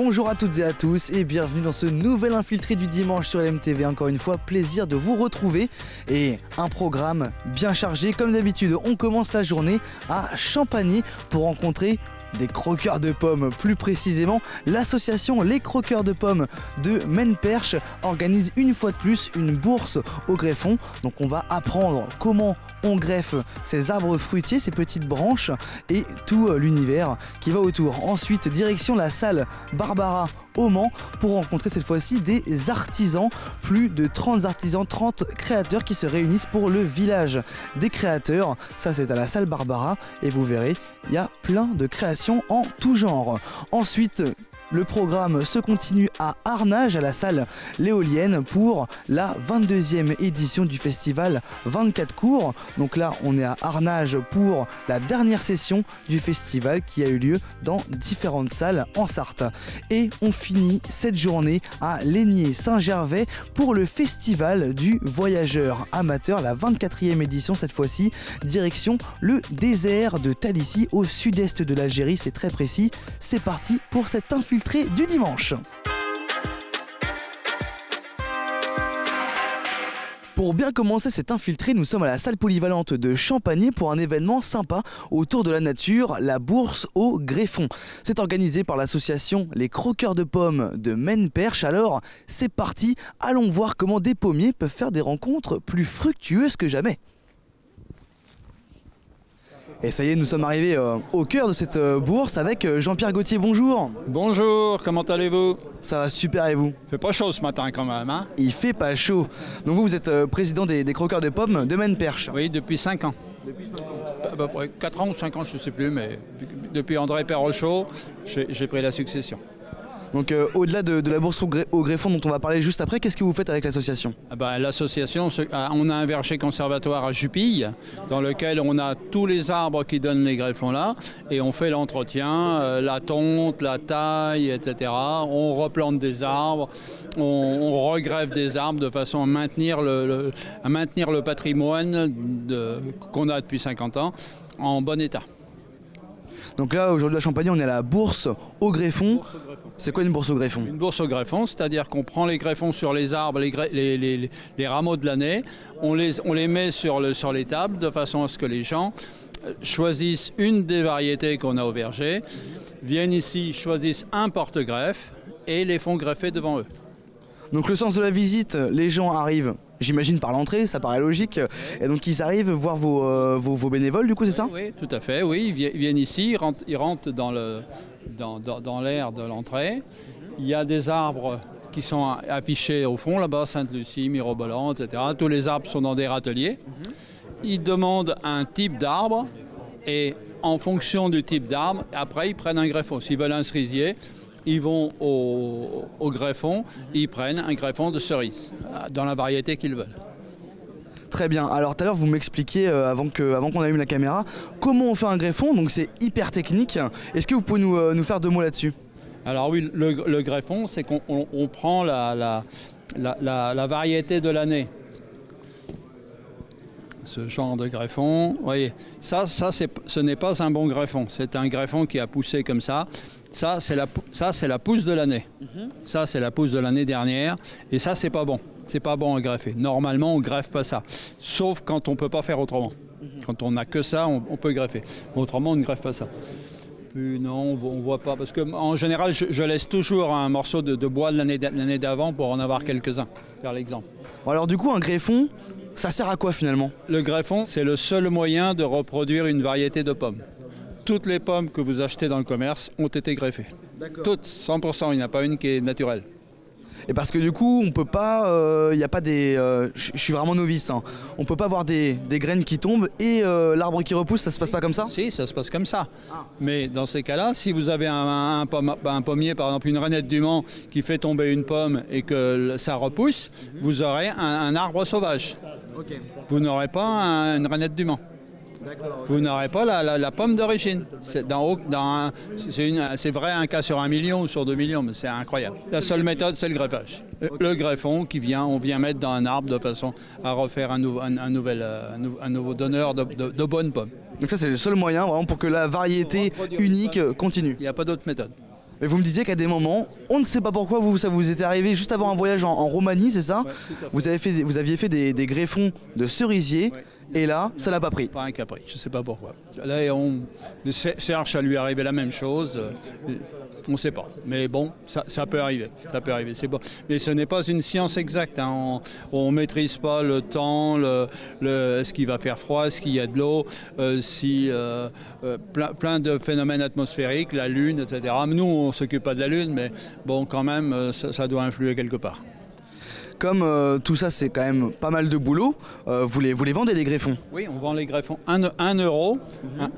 Bonjour à toutes et à tous et bienvenue dans ce nouvel infiltré du dimanche sur LMTV. Encore une fois, plaisir de vous retrouver et un programme bien chargé. Comme d'habitude, on commence la journée à Champagny pour rencontrer des croqueurs de pommes. Plus précisément, l'association Les Croqueurs de Pommes de Maine-Perche organise une fois de plus une bourse au greffon. Donc on va apprendre comment on greffe ces arbres fruitiers, ces petites branches et tout l'univers qui va autour. Ensuite, direction la salle Barbara au Mans pour rencontrer cette fois-ci des artisans, plus de 30 artisans, 30 créateurs qui se réunissent pour le village des créateurs. Ça, c'est à la salle Barbara et vous verrez, il y a plein de créations en tout genre. Ensuite, le programme se continue à Arnage, à la salle L'Éolienne, pour la 22e édition du festival 24 cours. Donc là, on est à Arnage pour la dernière session du festival qui a eu lieu dans différentes salles en Sarthe. Et on finit cette journée à Lénier-Saint-Gervais pour le festival du voyageur amateur, la 24e édition cette fois-ci, direction le désert de Talissi au sud-est de l'Algérie, c'est très précis. C'est parti pour cette infiltration du dimanche. Pour bien commencer cet infiltré, nous sommes à la salle polyvalente de Champagny pour un événement sympa autour de la nature, la bourse au greffon. C'est organisé par l'association Les Croqueurs de Pommes de Maine-Perche. Alors, c'est parti, allons voir comment des pommiers peuvent faire des rencontres plus fructueuses que jamais. Et ça y est, nous sommes arrivés au cœur de cette bourse avec Jean-Pierre Gauthier, bonjour. Bonjour, comment allez-vous? Ça va super et vous? Il fait pas chaud ce matin quand même, hein? Il fait pas chaud. Donc vous êtes président des Croqueurs de Pommes de Maine-Perche. Oui, depuis 5 ans. Depuis 5 ans. À peu près 4 ans ou 5 ans, je ne sais plus, mais depuis André Perrochot, j'ai pris la succession. Donc au-delà de la bourse au greffon dont on va parler juste après, qu'est-ce que vous faites avec l'association? L'association, on a un verger conservatoire à Jupille, dans lequel on a tous les arbres qui donnent les greffons là, et on fait l'entretien, la tonte, la taille, etc. On replante des arbres, on regreffe des arbres de façon à maintenir le patrimoine qu'on a depuis 50 ans en bon état. Donc là, aujourd'hui à Champagny, on est à la bourse au greffon. C'est quoi une bourse au greffon? Une bourse au greffon, c'est-à-dire qu'on prend les greffons sur les arbres, les rameaux de l'année, on les met sur les tables de façon à ce que les gens choisissent une des variétés qu'on a au verger, viennent ici, choisissent un porte-greffe et les font greffer devant eux. Donc le sens de la visite, les gens arrivent, j'imagine par l'entrée, ça paraît logique, et donc ils arrivent voir vos bénévoles, du coup c'est ça? Oui, tout à fait, oui, ils viennent ici, ils rentrent dans l'aire de l'entrée. Il y a des arbres qui sont affichés au fond, là-bas, Sainte-Lucie, Mirobolant, etc. Tous les arbres sont dans des râteliers. Ils demandent un type d'arbre, et en fonction du type d'arbre, après ils prennent un greffon. S'ils veulent un cerisier, ils vont au greffon, ils prennent un greffon de cerise, dans la variété qu'ils veulent. Très bien, alors tout à l'heure vous m'expliquiez, avant qu'on allume la caméra, comment on fait un greffon, donc c'est hyper technique. Est-ce que vous pouvez nous faire 2 mots là-dessus? Alors oui, le greffon, c'est qu'on prend la variété de l'année. Ce genre de greffon, vous voyez, ce n'est pas un bon greffon, c'est un greffon qui a poussé comme ça. Ça, c'est la pousse de l'année. Ça, c'est la pousse de l'année dernière. Et ça, c'est pas bon. C'est pas bon à greffer. Normalement, on greffe pas ça. Sauf quand on peut pas faire autrement. Quand on n'a que ça, on peut greffer. Autrement, on ne greffe pas ça. Puis non, on voit pas. Parce qu'en général, je laisse toujours un morceau de bois de l'année d'avant pour en avoir quelques-uns. Faire l'exemple. Alors du coup, un greffon, ça sert à quoi finalement? Le greffon, c'est le seul moyen de reproduire une variété de pommes. Toutes les pommes que vous achetez dans le commerce ont été greffées. Toutes, 100%, il n'y en a pas une qui est naturelle. Et parce que du coup, on peut pas, il n'y a pas des... je suis vraiment novice, hein. On peut pas avoir des graines qui tombent et l'arbre qui repousse, ça se passe pas comme ça? Si, ça se passe comme ça. Mais dans ces cas-là, si vous avez un pommier, par exemple une rainette du Mans qui fait tomber une pomme et que ça repousse, vous aurez un arbre sauvage. Vous n'aurez pas une rainette du Mans. Vous n'aurez pas la pomme d'origine. C'est vrai un cas sur 1 million ou sur 2 millions, mais c'est incroyable. La seule méthode, c'est le greffage. Le greffon on vient mettre dans un arbre de façon à refaire un nouveau donneur de bonnes pommes. Donc ça, c'est le seul moyen vraiment pour que la variété unique continue. Il n'y a pas d'autre méthode. Mais vous me disiez qu'à des moments, on ne sait pas pourquoi, ça vous était arrivé juste avant un voyage en Roumanie, c'est ça? Ouais, tout à fait. Vous aviez fait des greffons de cerisier, Ouais. et là, ça n'a pas pris. Pas un caprice, je ne sais pas pourquoi. Là, Serge, ça lui est arrivé la même chose. On ne sait pas. Mais bon, ça peut arriver. Ça peut arriver. C'est bon. Mais ce n'est pas une science exacte. Hein. On ne maîtrise pas le temps, est-ce qu'il va faire froid, est-ce qu'il y a de l'eau, plein de phénomènes atmosphériques, la Lune, etc. Nous, on ne s'occupe pas de la Lune, mais bon, quand même, ça doit influer quelque part. Comme tout ça, c'est quand même pas mal de boulot, vous les vendez les greffons? Oui, on vend les greffons 1 euro.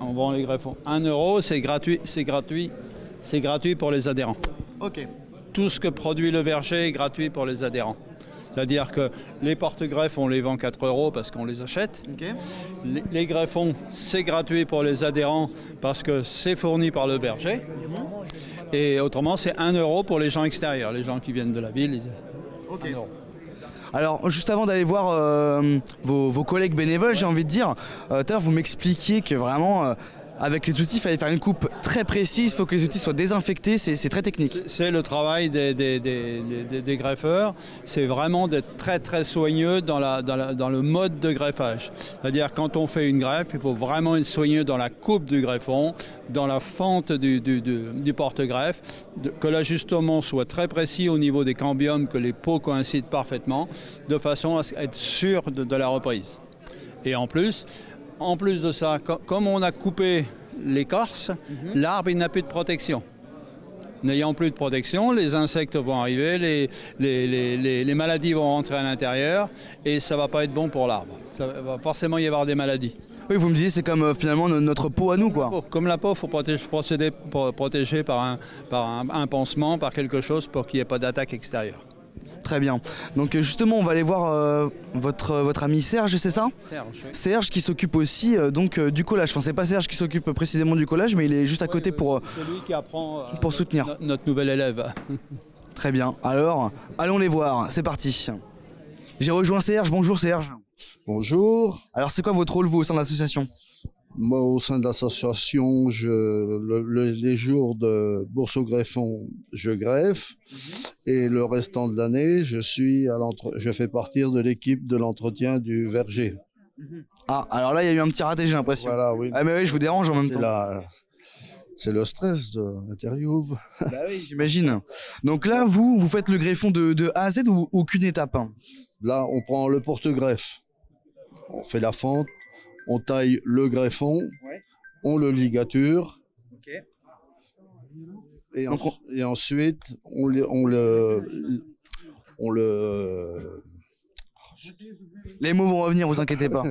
On vend les greffons 1 euro, c'est gratuit pour les adhérents. Ok. Tout ce que produit le verger est gratuit pour les adhérents. C'est-à-dire que les porte-greffes, on les vend 4 euros parce qu'on les achète. Okay. Les greffons, c'est gratuit pour les adhérents parce que c'est fourni par le verger. Et autrement, c'est 1 euro pour les gens extérieurs, les gens qui viennent de la ville. Ok. 1 euro. Alors, juste avant d'aller voir vos collègues bénévoles, j'ai envie de dire, tout à l'heure vous m'expliquiez que vraiment, avec les outils, il fallait faire une coupe très précise, il faut que les outils soient désinfectés, c'est très technique. C'est le travail des greffeurs, c'est vraiment d'être très très soigneux dans le mode de greffage. C'est-à-dire quand on fait une greffe, il faut vraiment être soigneux dans la coupe du greffon, dans la fente du porte-greffe, que l'ajustement soit très précis au niveau des cambiums, que les peaux coïncident parfaitement, de façon à être sûr de la reprise. Et en plus de ça, comme on a coupé l'écorce, l'arbre n'a plus de protection. N'ayant plus de protection, les insectes vont arriver, les maladies vont rentrer à l'intérieur et ça ne va pas être bon pour l'arbre. Ça va forcément y avoir des maladies. Oui, vous me disiez, c'est comme finalement notre peau à nous, quoi. Comme la peau, il faut protéger par un pansement, par quelque chose pour qu'il n'y ait pas d'attaque extérieure. Très bien. Donc justement, on va aller voir votre ami Serge, c'est ça? Serge, oui. Serge qui s'occupe aussi du collage. Enfin, c'est pas Serge qui s'occupe précisément du collage, mais il est juste à côté pour celui qui apprend soutenir notre nouvel élève. Très bien. Alors, allons les voir. C'est parti. J'ai rejoint Serge. Bonjour Serge. Bonjour. Alors, c'est quoi votre rôle, vous, au sein de l'association? Moi, au sein de l'association, les jours de bourse au greffon, je greffe. Et le restant de l'année, je fais partie de l'équipe de l'entretien du verger. Ah, alors là, il y a eu un petit raté, j'ai l'impression. Voilà, oui. Ah, mais oui, je vous dérange en même temps. C'est le stress de l'interview. Bah oui, j'imagine. Donc là, vous faites le greffon de A à Z ou aucune étape? Là, on prend le porte-greffe. On fait la fente. On taille le greffon, ouais. On le ligature, okay. Et ensuite on le... Les mots vont revenir, vous inquiétez pas.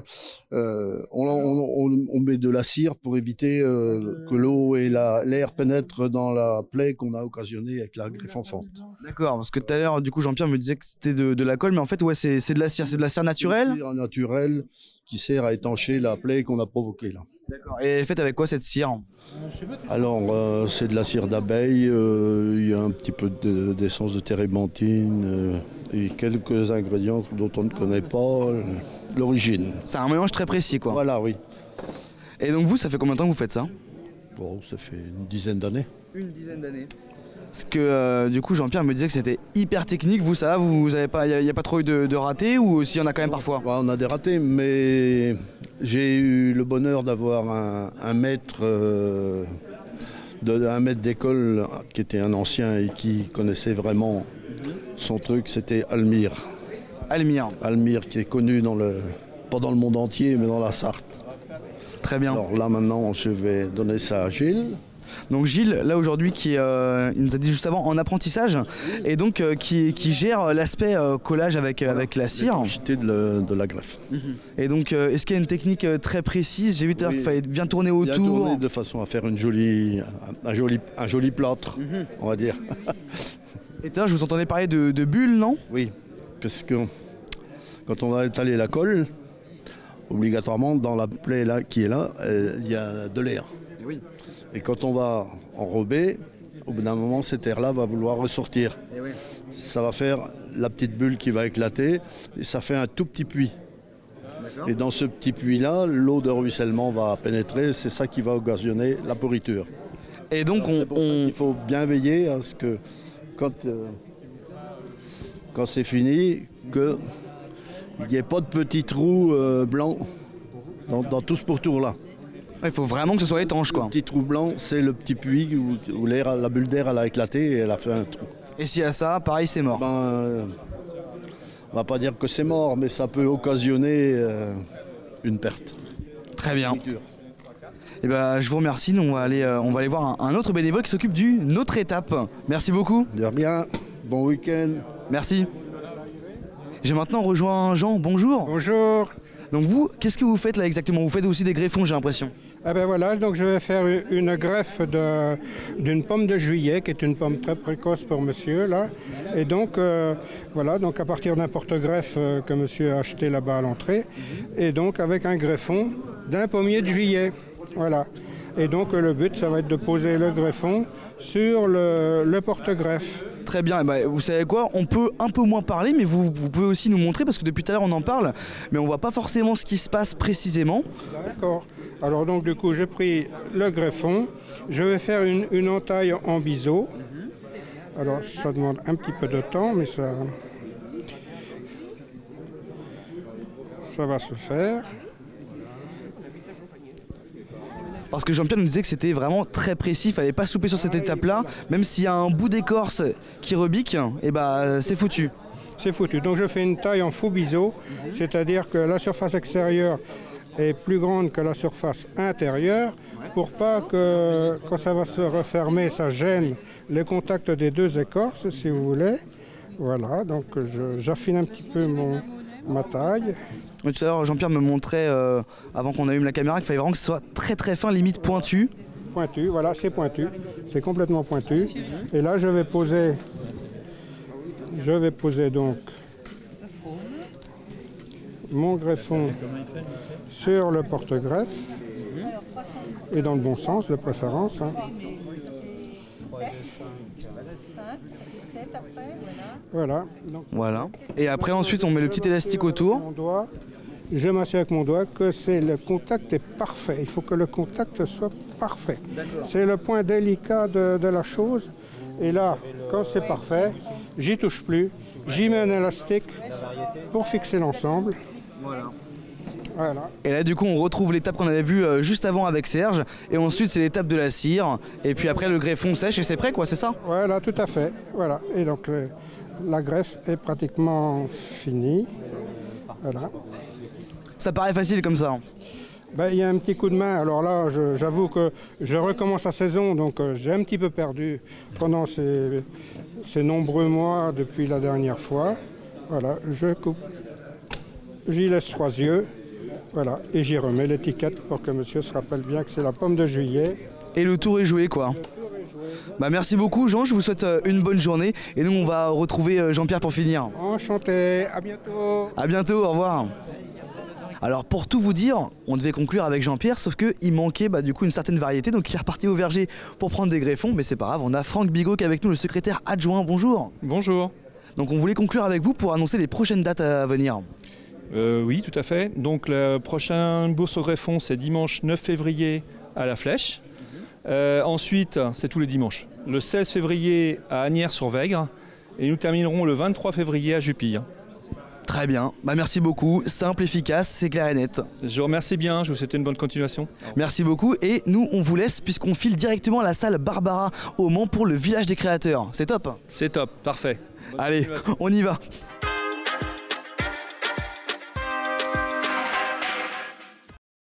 On met de la cire pour éviter que l'eau et l'air pénètrent dans la plaie qu'on a occasionnée avec la greffe en fente. D'accord, parce que tout à l'heure, du coup, Jean-Pierre me disait que c'était de la colle, mais en fait, ouais, c'est de la cire naturelle. C'est de la cire naturelle qui sert à étancher la plaie qu'on a provoquée là. D'accord. Et elle est faite avec quoi cette cire? Alors, c'est de la cire d'abeille, il y a un petit peu d'essence de térébenthine et quelques ingrédients dont on ne connaît pas l'origine. C'est un mélange très précis, quoi. Voilà, oui. Et donc vous, ça fait combien de temps que vous faites ça? Bon, ça fait une dizaine d'années. Une dizaine d'années. Parce que du coup, Jean-Pierre me disait que c'était hyper technique. Vous, ça, vous avez pas, il n'y a pas trop eu de ratés ou s'il y en a quand même parfois? Ouais, on a des ratés, mais j'ai eu le bonheur d'avoir un maître d'école qui était un ancien et qui connaissait vraiment son truc. C'était Almire. Almire, qui est connu pas dans le monde entier, mais dans la Sarthe. Très bien. Alors là, maintenant, je vais donner ça à Gilles. Donc Gilles, là aujourd'hui, il nous a dit juste avant en apprentissage, et donc qui gère l'aspect collage avec la cire. L'étanchéité de la greffe. Et donc, est-ce qu'il y a une technique très précise? J'ai vu tout à l'heure qu'il fallait bien tourner autour. Bien tourner de façon à faire un joli plâtre, on va dire. Et tout à l'heure, je vous entendais parler de bulles, non? Oui, parce que quand on va étaler la colle, obligatoirement, dans la plaie là, qui est là, il y a de l'air. Oui. Et quand on va enrober, au bout d'un moment, cet air-là va vouloir ressortir. Oui. Ça va faire la petite bulle qui va éclater et ça fait un tout petit puits. Et dans ce petit puits-là, l'eau de ruissellement va pénétrer, c'est ça qui va occasionner la pourriture. Et donc il faut bien veiller à ce que quand c'est fini, qu'il n'y ait pas de petits trous blancs dans tout ce pourtour-là. Il faut vraiment que ce soit étanche, quoi. Le petit trou blanc, c'est le petit puits où la bulle d'air elle a éclaté et elle a fait un trou. Et s'il y a ça, pareil, c'est mort. On va pas dire que c'est mort, mais ça peut occasionner une perte. Très bien. Et je vous remercie. Nous, on va aller voir un autre bénévole qui s'occupe d'une autre étape. Merci beaucoup. De rien. Bon week-end. Merci. J'ai maintenant rejoint Jean. Bonjour. Bonjour. Donc vous, qu'est-ce que vous faites là exactement? Vous faites aussi des greffons, j'ai l'impression. Ah ben voilà, donc je vais faire une greffe d'une pomme de juillet, qui est une pomme très précoce pour monsieur là. Et donc voilà, donc à partir d'un porte-greffe que monsieur a acheté là-bas à l'entrée, et donc avec un greffon d'un pommier de juillet. Voilà. Et donc le but, ça va être de poser le greffon sur le porte-greffe. Très bien, vous savez quoi, on peut un peu moins parler, mais vous pouvez aussi nous montrer, parce que depuis tout à l'heure on en parle, mais on voit pas forcément ce qui se passe précisément. D'accord. Alors donc du coup j'ai pris le greffon, je vais faire une entaille en biseau. Alors ça demande un petit peu de temps, mais ça va se faire. Parce que Jean-Pierre nous disait que c'était vraiment très précis, il fallait pas souper sur cette étape-là, même s'il y a un bout d'écorce qui rebique, c'est foutu. C'est foutu. Donc je fais une taille en faux biseau, c'est-à-dire que la surface extérieure est plus grande que la surface intérieure, pour pas que quand ça va se refermer, ça gêne les contacts des deux écorces, si vous voulez. Voilà, donc j'affine un petit peu ma taille. Tout à l'heure, Jean-Pierre me montrait, avant qu'on allume la caméra, qu'il fallait vraiment que ce soit très très fin, limite pointu. Pointu, voilà, c'est pointu. C'est complètement pointu. Et là, je vais poser donc mon greffon sur le porte-greffe. Et dans le bon sens, de préférence. Hein. Voilà. Donc, voilà. Et après, ensuite, on met le petit élastique autour. Je m'assure avec mon doigt que le contact est parfait. Il faut que le contact soit parfait. C'est le point délicat de la chose. Et là, quand c'est parfait, j'y touche plus. J'y mets un élastique pour fixer l'ensemble. Voilà. Et là, du coup, on retrouve l'étape qu'on avait vue juste avant avec Serge. Et ensuite, c'est l'étape de la cire. Et puis après, le greffon sèche et c'est prêt, quoi, c'est ça? Voilà, tout à fait. Voilà. Et donc, la greffe est pratiquement finie. Voilà. Ça paraît facile comme ça. Il y a un petit coup de main. Alors là, j'avoue que je recommence la saison, donc j'ai un petit peu perdu pendant ces nombreux mois depuis la dernière fois. Voilà, je coupe. J'y laisse 3 yeux. Voilà, et j'y remets l'étiquette pour que monsieur se rappelle bien que c'est la pomme de juillet. Et le tour est joué, quoi. Merci beaucoup, Jean. Je vous souhaite une bonne journée. Et nous, on va retrouver Jean-Pierre pour finir. Enchanté. À bientôt. À bientôt. Au revoir. Alors pour tout vous dire, on devait conclure avec Jean-Pierre, sauf qu'il manquait du coup une certaine variété, donc il est reparti au verger pour prendre des greffons, mais c'est pas grave, on a Franck Bigot qui est avec nous, le secrétaire adjoint. Bonjour. Bonjour. Donc on voulait conclure avec vous pour annoncer les prochaines dates à venir. Oui, tout à fait. Donc la prochaine bourse au greffon, c'est dimanche 9 février à la Flèche. Ensuite, c'est tous les dimanches. Le 16 février à Asnières-sur-Vègre et nous terminerons le 23 février à Jupille. Très bien, merci beaucoup, simple, efficace, c'est clair et net. Je vous remercie bien, je vous souhaite une bonne continuation. Merci beaucoup et nous on vous laisse puisqu'on file directement à la salle Barbara au Mans pour le village des créateurs. C'est top. C'est top, parfait. Allez, on y va.